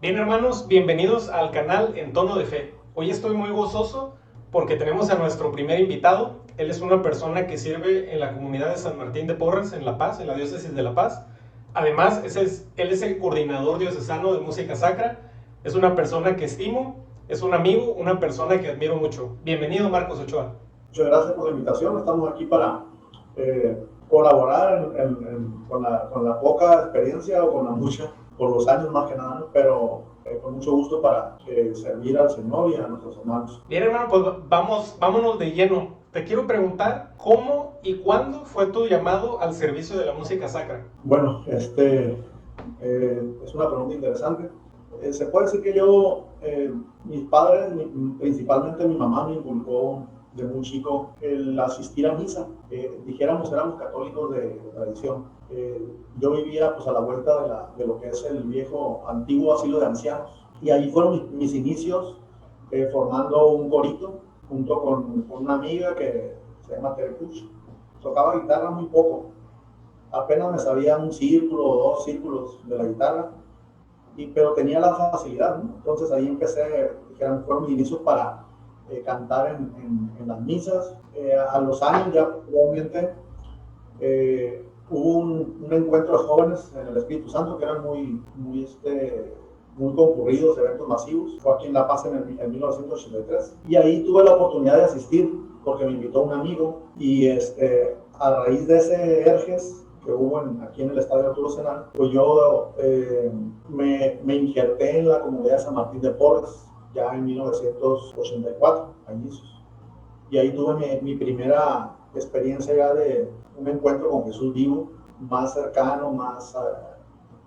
Bien, hermanos, bienvenidos al canal En Tono de Fe. Hoy estoy muy gozoso porque tenemos a nuestro primer invitado. Él es una persona que sirve en la comunidad de San Martín de Porres, en La Paz, en la diócesis de La Paz. Además, él es el coordinador diocesano de música sacra. Es una persona que estimo, es un amigo, una persona que admiro mucho. Bienvenido, Marcos Ochoa. Muchas gracias por la invitación. Estamos aquí para colaborar con la poca experiencia o con la mucha, por los años más que nada, pero con mucho gusto para servir al Señor y a nuestros hermanos. Bien, hermano, pues vámonos de lleno. Te quiero preguntar cómo y cuándo fue tu llamado al servicio de la música sacra. Bueno, es una pregunta interesante. Se puede decir que mis padres, principalmente mi mamá, me inculcó de muy chico el asistir a misa. Dijéramos, éramos católicos de tradición. Yo vivía pues a la vuelta de lo que es el viejo, antiguo asilo de ancianos. Y ahí fueron mis inicios, formando un corito junto con una amiga que se llama Terecuch. Tocaba guitarra muy poco. Apenas me sabía un círculo o dos círculos de la guitarra, pero tenía la facilidad, ¿no? Entonces ahí empecé, fueron mis inicios para cantar en las misas. A los años ya probablemente hubo un encuentro de jóvenes en el Espíritu Santo que eran muy concurridos, eventos masivos. Fue aquí en La Paz en 1983. Y ahí tuve la oportunidad de asistir porque me invitó un amigo y a raíz de ese Erges que hubo aquí en el Estadio Arturo Senal, pues yo me injerté en la comunidad de San Martín de Porres ya en 1984, a inicios. Y ahí tuve mi primera experiencia ya de un encuentro con Jesús vivo, más cercano,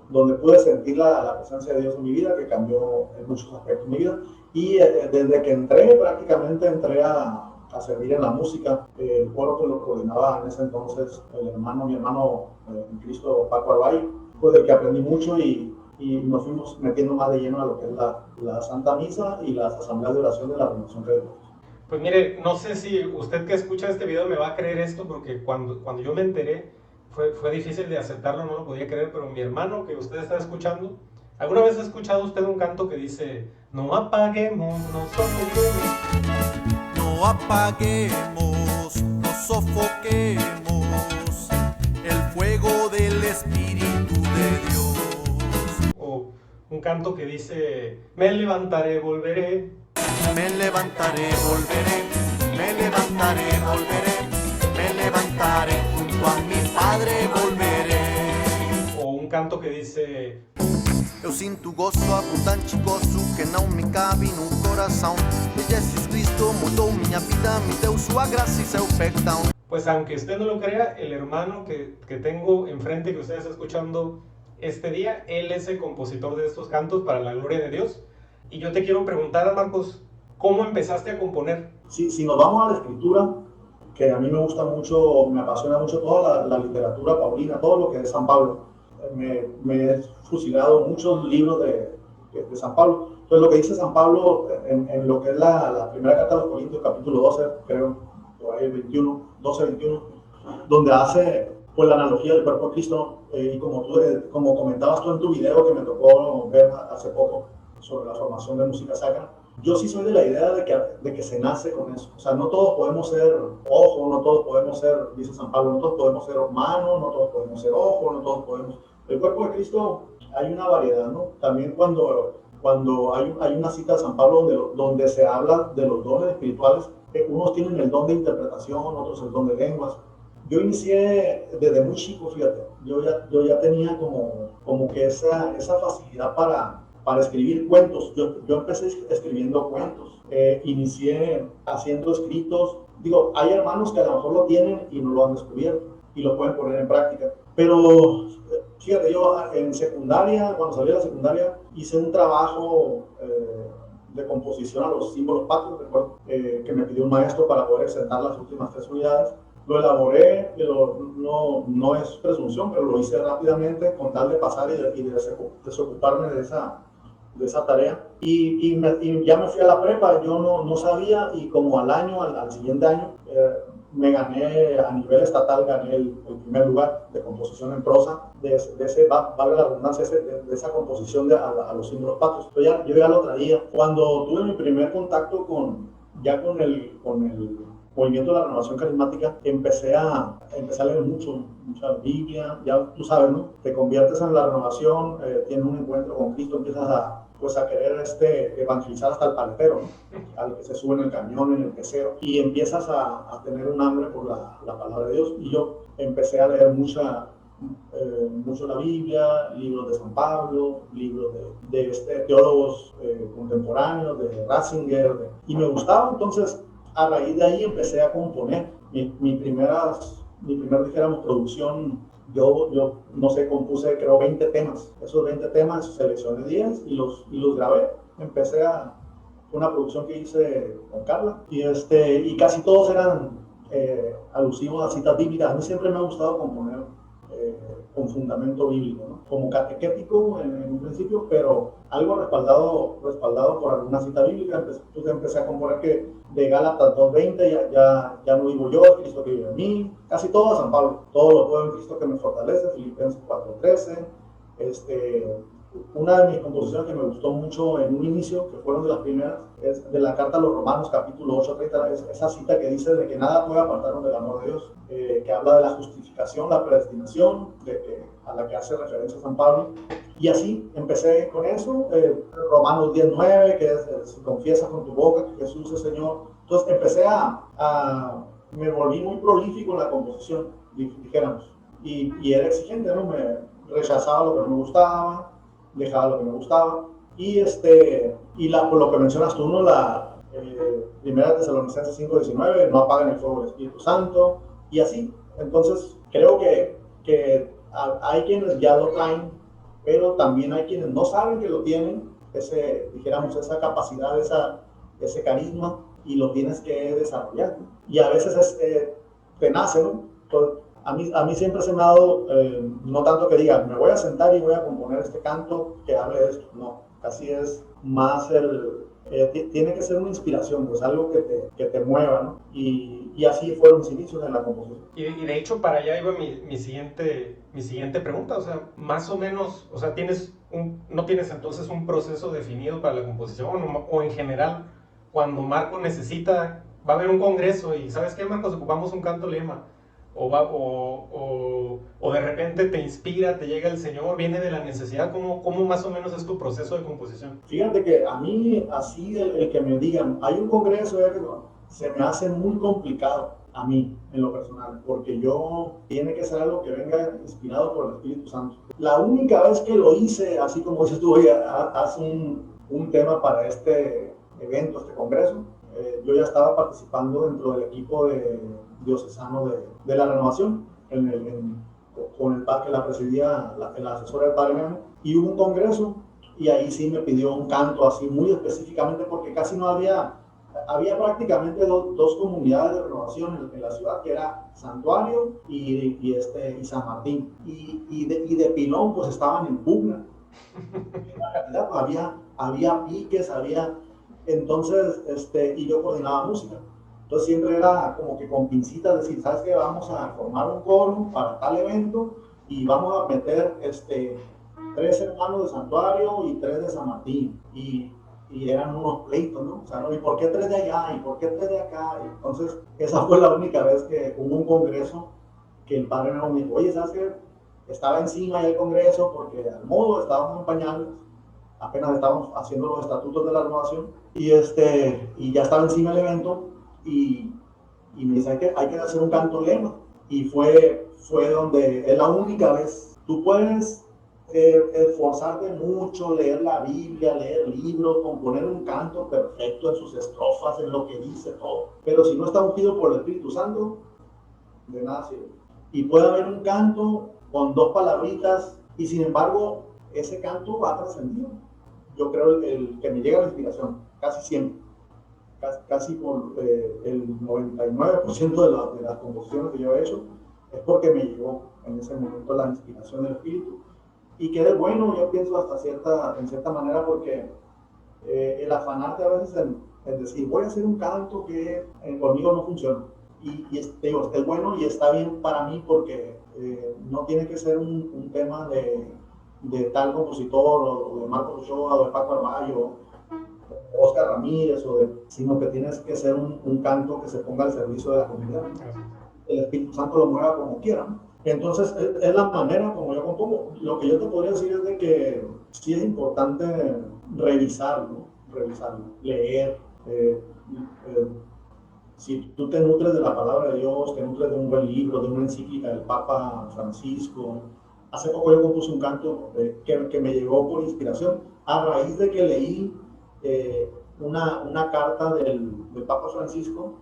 donde pude sentir la presencia de Dios en mi vida, que cambió en muchos aspectos de mi vida. Y desde que prácticamente entré a servir en la música. El coro que lo coordinaba en ese entonces mi hermano en Cristo, Paco Arbay, pues del que aprendí mucho y nos fuimos metiendo más de lleno a lo que es la Santa Misa y las asambleas de oración de la Renovación de Dios. Pues mire, no sé si usted que escucha este video me va a creer esto, porque cuando yo me enteré fue difícil de aceptarlo, no lo podía creer, pero mi hermano que usted está escuchando, ¿alguna vez ha escuchado usted un canto que dice: no apaguemos, no sofoquemos? No apaguemos, no sofoquemos el fuego del Espíritu de Dios. O un canto que dice: me levantaré, volveré. Me levantaré, volveré, me levantaré, volveré, me levantaré, junto a mi Padre volveré. O un canto que dice: eu sinto gozo abundante, gozo que não me cabe no coração. E Jesus Cristo mudou minha vida, me deu sua graça e seu perdão. Pues aunque usted no lo crea, el hermano que tengo enfrente, que usted está escuchando este día, él es el compositor de estos cantos para la gloria de Dios. Y yo te quiero preguntar, Marcos, ¿cómo empezaste a componer? Si nos vamos a la escritura, que a mí me gusta mucho, me apasiona mucho toda la literatura paulina, todo lo que es San Pablo. Me he fusilado muchos libros de San Pablo. Entonces lo que dice San Pablo en lo que es la primera carta de los Corintios, capítulo 12, creo, por ahí 12-21, donde hace pues la analogía del cuerpo de Cristo, y como comentabas tú en tu video que me tocó ver hace poco sobre la formación de música sacra, yo sí soy de la idea de que se nace con eso. O sea, no todos podemos ser ojos, no todos podemos ser, dice San Pablo, no todos podemos ser manos, no todos podemos ser ojos, no todos podemos... El cuerpo de Cristo hay una variedad, ¿no? También cuando hay una cita de San Pablo donde se habla de los dones espirituales, unos tienen el don de interpretación, otros el don de lenguas. Yo inicié desde muy chico, fíjate, yo ya tenía como que esa facilidad para escribir cuentos. Yo empecé escribiendo cuentos, inicié haciendo escritos. Digo, hay hermanos que a lo mejor lo tienen y no lo han descubierto y lo pueden poner en práctica. Pero fíjate, yo en secundaria, cuando salí de la secundaria, hice un trabajo de composición a los símbolos patrios, recuerdo, que me pidió un maestro para poder exentar las últimas 3 unidades. Lo elaboré, pero no es presunción, pero lo hice rápidamente con tal de pasar y de desocuparme de esa tarea. Y ya me fui a la prepa, yo no sabía, y como al siguiente año, me gané a nivel estatal, gané el primer lugar de composición en prosa, valga la redundancia, de esa composición a los símbolos patrios. Yo ya lo traía. Cuando tuve mi primer contacto con el movimiento de la renovación carismática, empecé a leer mucha Biblia, ya tú sabes, ¿no? Te conviertes en la renovación, tienes un encuentro con Cristo, empiezas a querer evangelizar hasta el paletero, ¿no? Al que se sube en el camión, en el pecero, y empiezas a tener un hambre por la palabra de Dios. Y yo empecé a leer mucho la Biblia, libros de San Pablo, libros de teólogos contemporáneos, de Ratzinger, y me gustaba. Entonces, a raíz de ahí empecé a componer mi primera, dijéramos, producción. Yo no sé, compuse creo 20 temas. Esos 20 temas seleccioné 10 y los grabé. Fue una producción que hice con Carla y casi todos eran alusivos a citas bíblicas. A mí siempre me ha gustado componer con fundamento bíblico, ¿no? Como catequético en un principio, pero algo respaldado por alguna cita bíblica. Entonces empecé a componer que de Gálatas 2:20 ya no vivo yo, es Cristo que vive en mí, casi todo a San Pablo, todo lo puedo en Cristo que me fortalece, Filipenses 4:13. Una de mis composiciones que me gustó mucho en un inicio, que fueron de las primeras, es de la carta a los Romanos, capítulo 8:30, esa cita que dice de que nada puede apartarnos del amor de Dios, que habla de la justificación, la predestinación, a la que hace referencia San Pablo. Y así empecé con eso, Romanos 10:9, que es si confiesas con tu boca que Jesús es Señor. Entonces me volví muy prolífico en la composición, dijéramos, y era exigente, ¿no? Me rechazaba lo que no me gustaba, dejaba lo que me gustaba, por lo que mencionas tú, ¿no? Primera Tesalonicenses 5:19, no apaguen el fuego del Espíritu Santo, y así. Entonces creo que hay quienes ya lo traen, pero también hay quienes no saben que lo tienen, esa capacidad, ese carisma, y lo tienes que desarrollar, ¿no? Y a veces te nace, ¿no? Entonces, a mí siempre se me ha dado, no tanto que diga, me voy a sentar y voy a componer este canto que hable de esto, no, casi es más tiene que ser una inspiración, pues algo que te mueva, ¿no? Y así fueron mis inicios en la composición. Y de hecho para allá iba mi siguiente pregunta, o sea, más o menos, o sea, ¿no tienes entonces un proceso definido para la composición o en general, cuando Marco va a haber un congreso y ¿sabes qué, Marcos? Ocupamos un canto lema. O de repente te inspira, te llega el Señor, viene de la necesidad. ¿Cómo más o menos es tu proceso de composición? Fíjate que a mí, así el que me digan, hay un congreso, se me hace muy complicado a mí, en lo personal, porque tiene que ser algo que venga inspirado por el Espíritu Santo. La única vez que lo hice, así como dices tú, haz un tema para este evento, este congreso, yo ya estaba participando dentro del equipo diocesano de la renovación, con el padre que la presidía, el asesor del padre Memo, y hubo un congreso, y ahí sí me pidió un canto así muy específicamente, porque casi no había prácticamente dos comunidades de renovación en la ciudad, que era Santuario y San Martín, y de pilón pues estaban en pugna. En realidad había piques, entonces, y yo coordinaba música. Entonces siempre era como que con pincitas, decir, ¿sabes qué? Vamos a formar un coro para tal evento y vamos a meter 3 hermanos de Santuario y 3 de San Martín. Y eran unos pleitos, ¿no? O sea, ¿no? ¿Y por qué 3 de allá? ¿Y por qué 3 de acá? Y entonces, esa fue la única vez que hubo un congreso que el padre me dijo, oye, ¿sabes qué? Estaba encima ya el congreso porque al modo estábamos en pañales, apenas estábamos haciendo los estatutos de la renovación y ya estaba encima el evento. Y me dice, hay que hacer un canto lema. Y fue donde es la única vez. Tú puedes esforzarte mucho, leer la Biblia, leer libros, componer un canto perfecto en sus estrofas, en lo que dice todo. Pero si no está ungido por el Espíritu Santo, de nada sirve. Y puede haber un canto con 2 palabritas y sin embargo ese canto va trascendido. Yo creo el que me llega la inspiración, casi siempre. Casi por el 99% de las composiciones que yo he hecho es porque me llegó en ese momento la inspiración del Espíritu, y que es bueno, yo pienso en cierta manera, porque el afanarte a veces en decir voy a hacer un canto que conmigo no funciona. digo, es bueno y está bien para mí porque no tiene que ser un tema de tal compositor o de Marcos Ochoa o de Paco Arballo, Oscar Ramírez, sino que tienes que ser un canto que se ponga al servicio de la comunidad. El Espíritu Santo lo mueva como quiera, ¿no? Entonces, es la manera como yo compongo. Lo que yo te podría decir es de que sí es importante revisarlo, leer. Si tú te nutres de la palabra de Dios, te nutres de un buen libro, de una encíclica del Papa Francisco. Hace poco yo compuse un canto que me llegó por inspiración a raíz de que leí una carta del Papa Francisco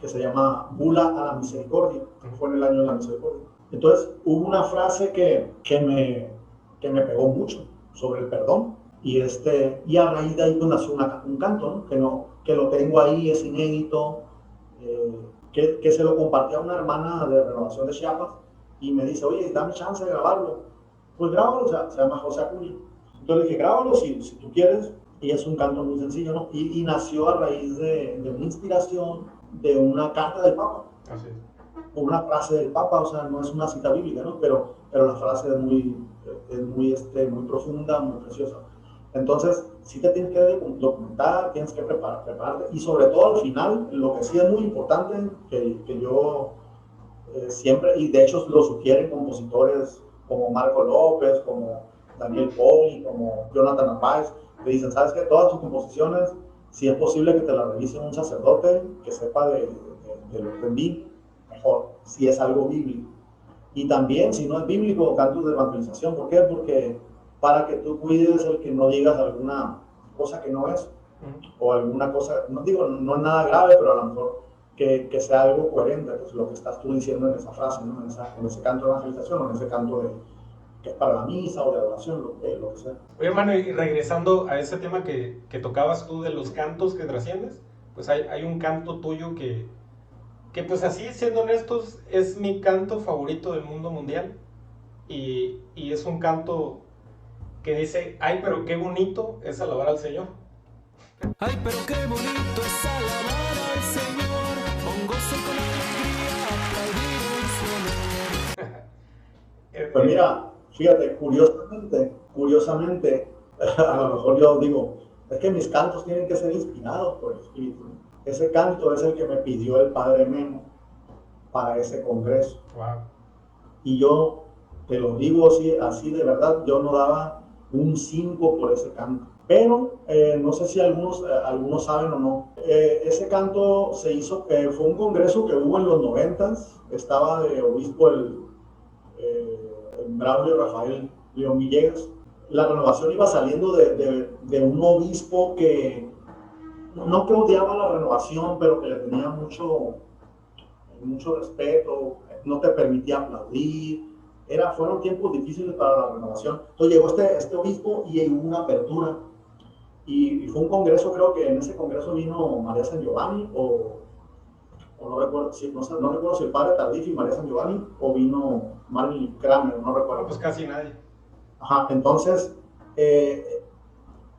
que se llama Bula a la Misericordia, que fue en el año de la Misericordia. Entonces hubo una frase que me pegó mucho sobre el perdón y a raíz de ahí nació un canto, ¿no? Que lo tengo ahí, es inédito, que se lo compartí a una hermana de Renovación de Chiapas y me dice, oye, dame chance de grabarlo. Pues grábalo, o sea, se llama José Acuña. Entonces le dije, grábalo si tú quieres, y es un canto muy sencillo, ¿no? Y nació a raíz de una inspiración de una carta del Papa. Así es. O una frase del Papa, o sea, no es una cita bíblica, ¿no? Pero la frase es muy profunda, muy preciosa. Entonces, sí te tienes que documentar, tienes que prepararte, y sobre todo al final, lo que sí es muy importante, que yo siempre, y de hecho lo sugieren compositores como Marco López, como Daniel Poli, como Jonathan Armaiz, te dicen, ¿sabes qué? Todas tus composiciones, si es posible que te las revise un sacerdote que sepa de lo que vi, mejor, si es algo bíblico. Y también, si no es bíblico, cantos de evangelización. ¿Por qué? Porque para que tú cuides el que no digas alguna cosa que no es, o alguna cosa, no digo, no es nada grave, pero a lo mejor que sea algo coherente, pues lo que estás tú diciendo en esa frase, ¿no? En ese canto de evangelización, o en ese canto que es para la misa o de adoración, lo que sea. Oye, hermano, y regresando a ese tema que tocabas tú de los cantos que trasciendes, pues hay un canto tuyo que pues así, siendo honestos, es mi canto favorito del mundo mundial. Y es un canto que dice, ay, pero qué bonito es alabar al Señor. Ay, pero qué bonito es alabar al Señor, con gozo y con alegría, aplaudir en su honor. Pues mira, fíjate, curiosamente, a lo mejor yo digo, es que mis cantos tienen que ser inspirados por el Espíritu. Ese canto es el que me pidió el Padre Memo para ese congreso. Wow. Y yo te lo digo así de verdad, yo no daba un 5 por ese canto. Pero no sé si algunos saben o no. Ese canto se hizo, fue un congreso que hubo en los 90s, estaba de obispo el Braulio Rafael León Villegas. La renovación iba saliendo de un obispo que no que odiaba la renovación, pero que le tenía mucho respeto, no te permitía aplaudir. Fueron tiempos difíciles para la renovación. Entonces llegó este obispo y hubo una apertura. Y fue un congreso, creo que en ese congreso vino María San Giovanni, o no recuerdo si el padre Tardif y María San Giovanni, o vino Marvin Kramer, no recuerdo. Pues casi nadie. Ajá, entonces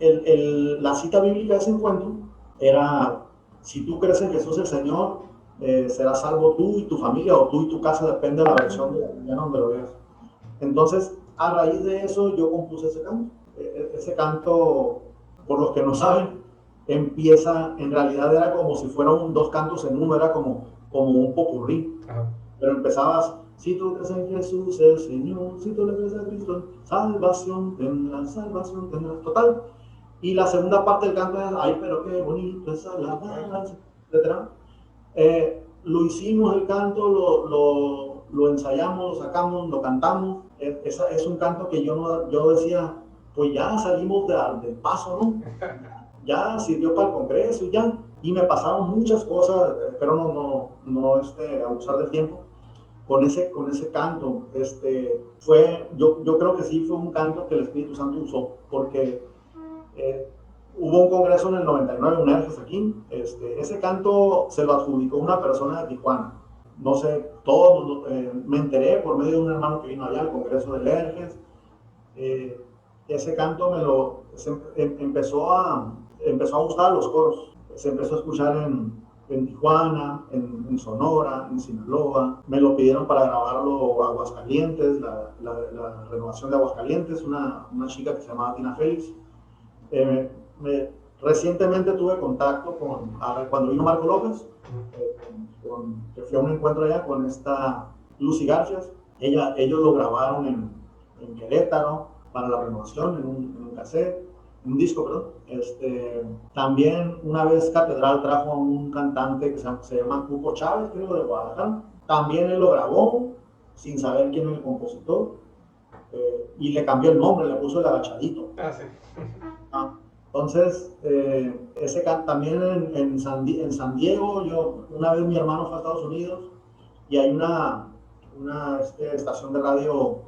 la cita bíblica de ese encuentro era, si tú crees en Jesús el Señor, serás salvo tú y tu familia, o tú y tu casa, depende de la versión de donde lo veas. Entonces, a raíz de eso, yo compuse ese canto. Ese canto, por los que no saben, empieza, en realidad era como si fueran dos cantos en uno, era como un popurrí. Ajá. Pero empezabas, si tú crees en Jesús el Señor, si tú le crees a Cristo, salvación tendrás, total. Y la segunda parte del canto es, ay, pero qué bonito es alabar, etc. Lo hicimos el canto, lo ensayamos, lo sacamos, lo cantamos. Es un canto que yo decía, pues ya salimos del paso, ¿no? Ya sirvió para el congreso y ya. Y me pasaron muchas cosas, espero no abusar del tiempo. Con ese canto, yo creo que sí fue un canto que el Espíritu Santo usó, porque hubo un congreso en el 99, un Erges aquí. Ese canto se lo adjudicó una persona de Tijuana. No sé, me enteré por medio de un hermano que vino allá al congreso del Erges. Ese canto empezó a gustar a los coros. Se empezó a escuchar en Tijuana, en Sonora, en Sinaloa. Me lo pidieron para grabarlo a Aguascalientes, la renovación de Aguascalientes, una chica que se llamaba Tina Félix. Recientemente tuve contacto cuando vino Marco López, que fui a un encuentro allá con esta Lucy Garfias. Ellos lo grabaron en Querétaro para la renovación, en un cassette, en un disco, perdón. También una vez Catedral trajo a un cantante que se llama Cuco Chávez, creo, de Guadalajara. También él lo grabó sin saber quién era el compositor, y le cambió el nombre, le puso el Agachadito. Sí. Entonces, también en San Diego, una vez mi hermano fue a Estados Unidos y hay una estación de radio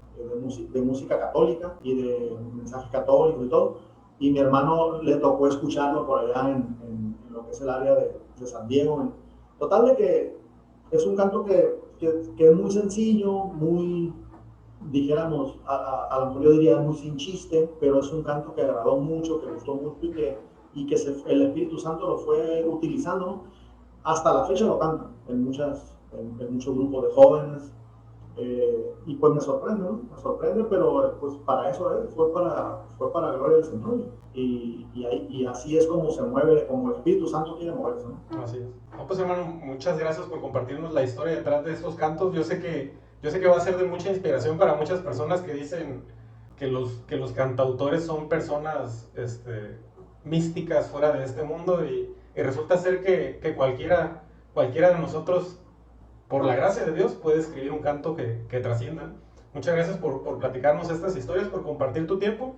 de música católica y de mensaje católico y todo, y mi hermano le tocó escucharlo por allá en lo que es el área de San Diego. Total de que es un canto que es muy sencillo, muy, dijéramos, a lo mejor yo diría muy sin chiste, pero es un canto que agradó mucho, que gustó mucho y que el Espíritu Santo lo fue utilizando, ¿no? Hasta la fecha lo cantan en muchos grupos de jóvenes, y pues me sorprende, ¿no? Me sorprende, pero pues para eso fue para la gloria del Señor, y así es como se mueve, como el Espíritu Santo quiere moverse, ¿no? Así es. No, pues hermano, muchas gracias por compartirnos la historia detrás de estos cantos. Yo sé que va a ser de mucha inspiración para muchas personas que dicen que los cantautores son personas místicas fuera de este mundo, y resulta ser que cualquiera de nosotros, por la gracia de Dios, puede escribir un canto que trascienda. Muchas gracias por platicarnos estas historias, por compartir tu tiempo.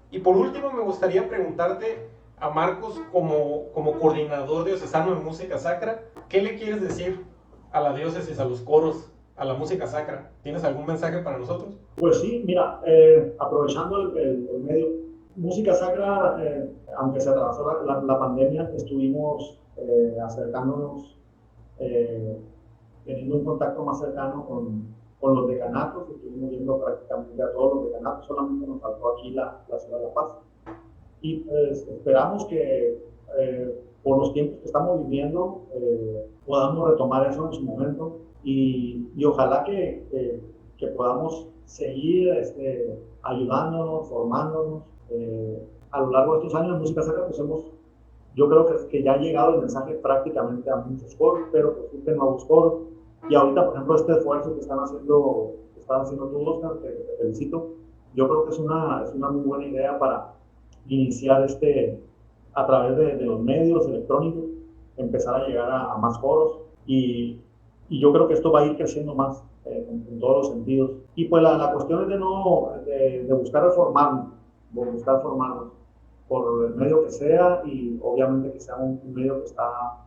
Y por último, me gustaría preguntarte a Marcos, como coordinador diocesano de música sacra, ¿qué le quieres decir a la diócesis, a los coros, a la música sacra? ¿Tienes algún mensaje para nosotros? Pues sí, mira, aprovechando el medio, música sacra, aunque se atravesó la pandemia, estuvimos acercándonos, teniendo un contacto más cercano con los decanatos. Estuvimos yendo prácticamente a todos los decanatos, solamente nos faltó aquí la ciudad de La Paz. Y pues esperamos que por los tiempos que estamos viviendo podamos retomar eso en su momento, y ojalá que podamos seguir ayudándonos, formándonos. A lo largo de estos años de música sacra, pues yo creo que ya ha llegado el mensaje prácticamente a muchos coros, pero que surgen nuevos coros. Y ahorita, por ejemplo, este esfuerzo que están haciendo tú, Oscar, te felicito. Yo creo que es una muy buena idea para iniciar a través de los medios electrónicos, empezar a llegar a más coros, y yo creo que esto va a ir creciendo más en todos los sentidos. Y pues la cuestión es de buscar reformarnos, por el medio que sea, y obviamente que sea un medio que está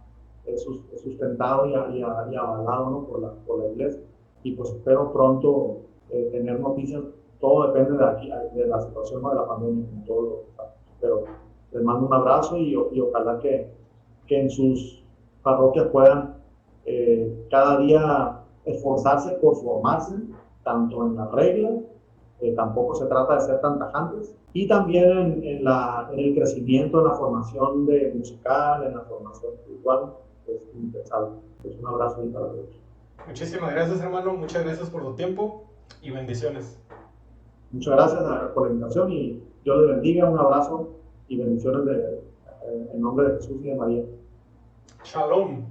sustentado y avalado, ¿no? por la Iglesia. Y pues espero pronto tener noticias. Todo depende de la situación, ¿no? De la pandemia, en todo lo que está. Pero les mando un abrazo, y ojalá que en sus parroquias puedan cada día esforzarse por formarse, tanto en las reglas, tampoco se trata de ser tan tajantes, y también en el crecimiento, en la formación musical, en la formación espiritual. Es indispensable. Pues un abrazo y para todos. Muchísimas gracias, hermano. Muchas gracias por tu tiempo y bendiciones. Muchas gracias por la invitación, y Dios les bendiga. Un abrazo y bendiciones en nombre de Jesús y de María. Shalom.